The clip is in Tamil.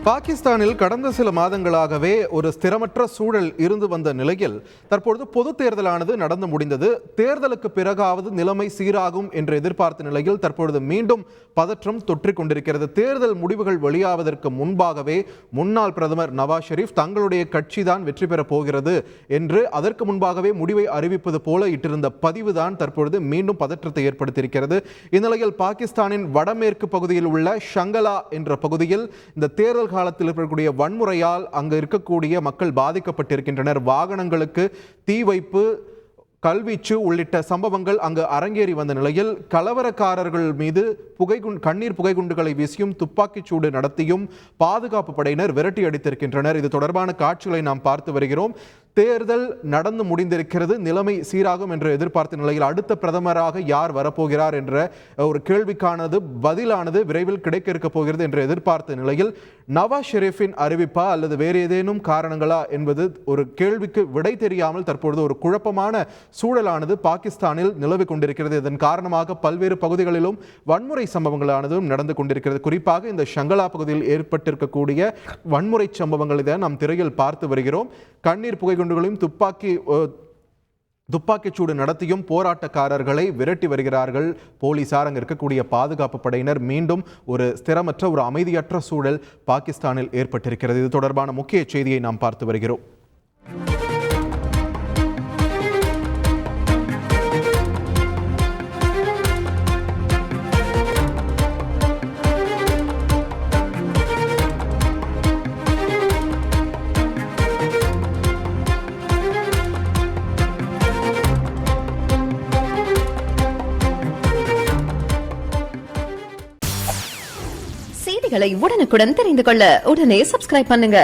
பாகிஸ்தானில் கடந்த சில மாதங்களாகவே ஒரு ஸ்திரமற்ற சூழல் இருந்து வந்த நிலையில் தற்பொழுது பொது தேர்தலானது நடந்து முடிந்தது. தேர்தலுக்கு பிறகாவது நிலைமை சீராகும் என்று எதிர்பார்த்த நிலையில் தற்பொழுது மீண்டும் பதற்றம் தொற்றிக் கொண்டிருக்கிறது. தேர்தல் முடிவுகள் வெளியாவதற்கு முன்பாகவே முன்னாள் பிரதமர் நவாஸ் ஷெரீப் தங்களுடைய கட்சி தான் வெற்றி பெறப் போகிறது என்று அதற்கு முன்பாகவே முடிவை அறிவிப்பது போல இட்டிருந்த பதிவுதான் தற்பொழுது மீண்டும் பதற்றத்தை ஏற்படுத்தியிருக்கிறது. இந்நிலையில் பாகிஸ்தானின் வடமேற்கு பகுதியில் உள்ள ஷங்கலா என்ற பகுதியில் இந்த தேர்தல் காலத்தில் இருக்கக்கூடிய வன்முறையால் அங்கு இருக்கக்கூடிய மக்கள் பாதிக்கப்பட்டிருக்கின்றனர். வாகனங்களுக்கு தீ வைப்பு, கல்வீச்சு உள்ளிட்ட சம்பவங்கள் அங்கு அரங்கேறி வந்த நிலையில் கலவரக்காரர்கள் மீது கண்ணீர் புகைகுண்டுகளை வீசியும் துப்பாக்கிச் சூடு நடத்தியும் பாதுகாப்பு படையினர் விரட்டி அடித்திருக்கின்றனர். இது தொடர்பான காட்சிகளை நாம் பார்த்து வருகிறோம். தேர்தல் நடந்து முடிந்திருக்கிறது, நிலைமை சீராகும் என்று எதிர்பார்த்த நிலையில் அடுத்த பிரதமராக யார் வரப்போகிறார் என்ற ஒரு கேள்விக்கானது பதிலானது விரைவில் கிடைக்க இருக்க போகிறது என்று எதிர்பார்த்த நிலையில் நவாஸ் ஷெரீஃபின் அறிவிப்பா அல்லது வேறு ஏதேனும் காரணங்களா என்பது ஒரு கேள்விக்கு விடை தெரியாமல் தற்பொழுது ஒரு குழப்பமான சூழலானது பாகிஸ்தானில் நிலவிக் கொண்டிருக்கிறது. இதன் காரணமாக பல்வேறு பகுதிகளிலும் வன்முறை சம்பவங்களானதும் நடந்து கொண்டிருக்கிறது. குறிப்பாக இந்த ஷங்கலா பகுதியில் ஏற்பட்டிருக்கக்கூடிய வன்முறை சம்பவங்களை தான் நாம் திரையில் பார்த்து வருகிறோம். கண்ணீர் புகைகுண்டுகளையும் துப்பாக்கிச்சூடு நடத்தியும் போராட்டக்காரர்களை விரட்டி வருகிறார்கள் போலீசார். அங்கு இருக்கக்கூடிய பாதுகாப்பு படையினர். மீண்டும் ஒரு ஸ்திரமற்ற ஒரு அமைதியற்ற சூழல் பாகிஸ்தானில் ஏற்பட்டிருக்கிறது. இது தொடர்பான முக்கிய செய்தியை நாம் பார்த்து வருகிறோம். செய்திகளை உடனுக்குடன் தெரிந்து கொள்ள உடனே சப்ஸ்கிரைப் பண்ணுங்க.